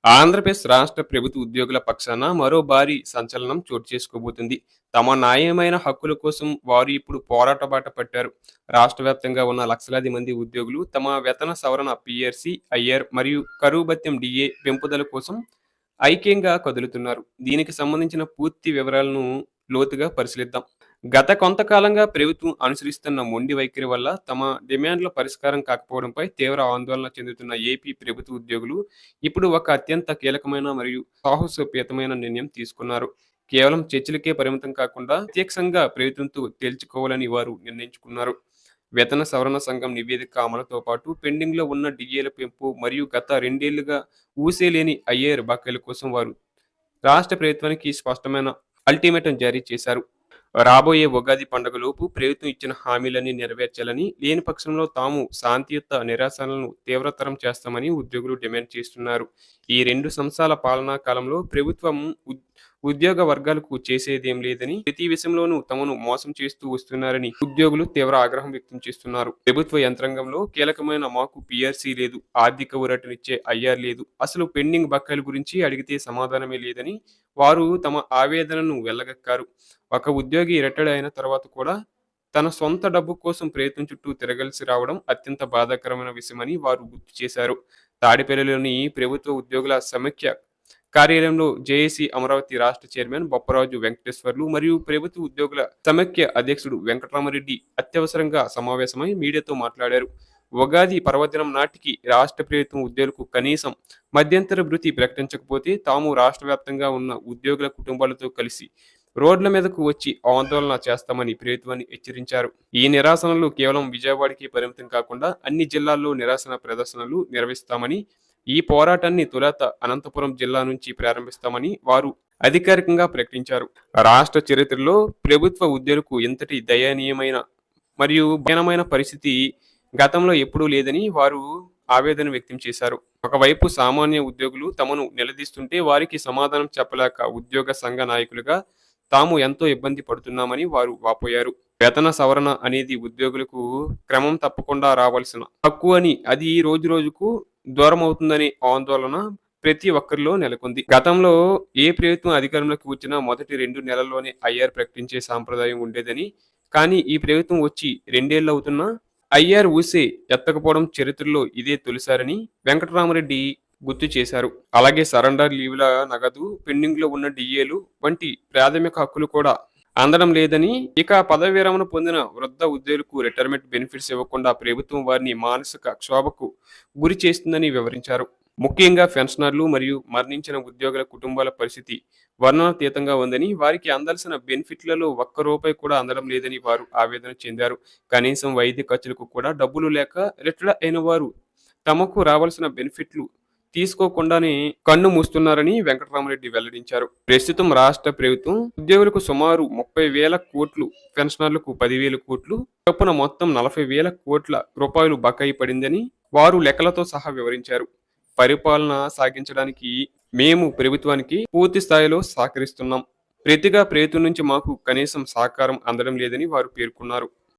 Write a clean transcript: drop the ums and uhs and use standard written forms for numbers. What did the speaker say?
ఆంధ్రప్రదేశ్ రాష్ట్ర ప్రభుత్వ ఉద్యోగుల పక్షాన మరో భారీ సంచలనం చోటు చేసుకోబోతుంది. తమ న్యాయమైన హక్కుల కోసం వారు ఇప్పుడు పోరాట బాట పట్టారు. రాష్ట్ర వ్యాప్తంగా ఉన్న లక్షలాది మంది ఉద్యోగులు తమ వేతన సవరణ పీఆర్సీ, ఐఆర్ మరియు కరువు భత్యం డిఏ పెంపుదల కోసం ఐక్యంగా కదులుతున్నారు. దీనికి సంబంధించిన పూర్తి వివరాలను లోతుగా పరిశీలిద్దాం. గత కొంతకాలంగా ప్రభుత్వం అనుసరిస్తున్న మొండి వైఖరి వల్ల తమ డిమాండ్ల పరిష్కారం కాకపోవడంపై తీవ్ర ఆందోళన చెందుతున్న ఏపీ ప్రభుత్వ ఉద్యోగులు ఇప్పుడు ఒక అత్యంత కీలకమైన మరియు సాహసోపేతమైన నిర్ణయం తీసుకున్నారు. కేవలం చర్చలకే పరిమితం కాకుండా ప్రత్యక్షంగా ప్రభుత్వంతో తేల్చుకోవాలని వారు నిర్ణయించుకున్నారు. వేతన సవరణ సంఘం నివేదిక అమలుతో పాటు పెండింగ్లో ఉన్న డిఏల పెంపు మరియు గత రెండేళ్లుగా ఊసేలేని ఐఏఆర్ బకాయిల కోసం వారు రాష్ట్ర ప్రభుత్వానికి స్పష్టమైన అల్టిమేటం జారీ చేశారు. రాబోయే ఉగాది పండుగలోపు ప్రభుత్వం ఇచ్చిన హామీలన్నీ నెరవేర్చాలని, లేని పక్షంలో తాము శాంతియుత నిరసనలను తీవ్రతరం చేస్తామని ఉద్యోగులు డిమాండ్ చేస్తున్నారు. ఈ 2 సంవత్సరాల పాలనా కాలంలో ప్రభుత్వం ఉద్యోగ వర్గాలకు చేసేదేం లేదని, ప్రతి విషయంలోనూ తమను మోసం చేస్తూ వస్తున్నారని ఉద్యోగులు తీవ్ర ఆగ్రహం వ్యక్తం చేస్తున్నారు. ప్రభుత్వ యంత్రాంగంలో కీలకమైన మాకు పీఆర్సీ లేదు, ఆర్థిక ఊరటనిచ్చే ఐఆర్ లేదు, అసలు పెండింగ్ బకాయిల గురించి అడిగితే సమాధానమే లేదని వారు తమ ఆవేదనను వెళ్లగక్కారు. ఒక ఉద్యోగి రిటైర్డ్ అయిన తర్వాత కూడా తన సొంత డబ్బు కోసం ప్రయత్నం చుట్టూ తిరగాల్సి రావడం అత్యంత బాధాకరమైన విషయమని వారు గుర్తు చేశారు. తాడిపల్లిలోని ప్రభుత్వ ఉద్యోగుల సమైక్య కార్యాలయంలో జేఏసీ అమరావతి రాష్ట్ర చైర్మన్ బొప్పరాజు వెంకటేశ్వర్లు మరియు ప్రభుత్వ ఉద్యోగుల సమైక్య అధ్యక్షుడు వెంకటరామరెడ్డి అత్యవసరంగా సమావేశమై మీడియాతో మాట్లాడారు. ఉగాది పర్వదినం నాటికి రాష్ట్ర ప్రభుత్వం ఉద్యోగులకు కనీసం మధ్యంతర భృతి ప్రకటించకపోతే తాము రాష్ట్ర వ్యాప్తంగా ఉన్న ఉద్యోగుల కుటుంబాలతో కలిసి రోడ్ల మీదకు వచ్చి ఆందోళన చేస్తామని ప్రభుత్వాన్ని హెచ్చరించారు. ఈ నిరసనలు కేవలం విజయవాడకి పరిమితం కాకుండా అన్ని జిల్లాల్లో నిరసన ప్రదర్శనలు నిర్వహిస్తామని, ఈ పోరాటాన్ని తొలుత అనంతపురం జిల్లా నుంచి ప్రారంభిస్తామని వారు అధికారికంగా ప్రకటించారు. రాష్ట్ర చరిత్రలో ప్రభుత్వ ఉద్యోగులకు ఇంతటి దయనీయమైన మరియు భయానమైన పరిస్థితి గతంలో ఎప్పుడూ లేదని వారు ఆవేదన వ్యక్తం చేశారు. ఒకవైపు సామాన్య ఉద్యోగులు తమను నిలదీస్తుంటే వారికి సమాధానం చెప్పలేక ఉద్యోగ సంఘ నాయకులుగా తాము ఎంతో ఇబ్బంది పడుతున్నామని వారు వాపోయారు. వేతన సవరణ అనేది ఉద్యోగులకు క్రమం తప్పకుండా రావాల్సిన హక్కు అని, అది రోజు రోజుకు దూరం అవుతుందనే ఆందోళన ప్రతి ఒక్కరిలో నెలకొంది. గతంలో ఏ ప్రభుత్వం అధికారంలోకి వచ్చినా మొదటి 2 నెలల్లోనే ఐఆర్ ప్రకటించే సాంప్రదాయం ఉండేదని, కానీ ఈ ప్రభుత్వం వచ్చి 2 ఏళ్లు అవుతున్నా ఐఆర్ ఊసే ఎత్తకపోవడం చరిత్రలో ఇదే తొలిసారని వెంకటరామరెడ్డి గుర్తు చేశారు. అలాగే సరెండర్ లీవ్ల నగదు, పెండింగ్ లో ఉన్న డిఏలు వంటి ప్రాథమిక హక్కులు కూడా అందడం లేదని, ఇక పదవి విరమణ పొందిన వృద్ధ ఉద్యోగులకు రిటైర్మెంట్ బెనిఫిట్స్ ఇవ్వకుండా ప్రభుత్వం వారిని మానసిక క్షోభకు గురి చేస్తుందని వివరించారు. ముఖ్యంగా పెన్షనర్లు మరియు మరణించిన ఉద్యోగుల కుటుంబాల పరిస్థితి వర్ణనాతీతంగా ఉందని, వారికి అందాల్సిన బెనిఫిట్లలో ఒక్క రూపాయి కూడా అందడం లేదని వారు ఆవేదన చెందారు. కనీసం వైద్య ఖర్చులకు కూడా డబ్బులు లేక రిటైర్డ్ అయిన వారు తమకు రావాల్సిన బెనిఫిట్లు తీసుకోకుండానే కన్ను మూస్తున్నారని వెంకటరామరెడ్డి వెల్లడించారు. ప్రస్తుతం రాష్ట్ర ప్రభుత్వం ఉద్యోగులకు సుమారు 30,000 కోట్లు, పెన్షనర్లకు 10,000 కోట్లు చొప్పున మొత్తం 40,000 కోట్ల రూపాయలు బకాయి పడిందని వారు లెక్కలతో సహా వివరించారు. పరిపాలన సాగించడానికి మేము ప్రభుత్వానికి పూర్తి స్థాయిలో సహకరిస్తున్నాం. ప్రతిగా ప్రభుత్వం నుంచి మాకు కనీసం సహకారం అందడం లేదని వారు పేర్కొన్నారు.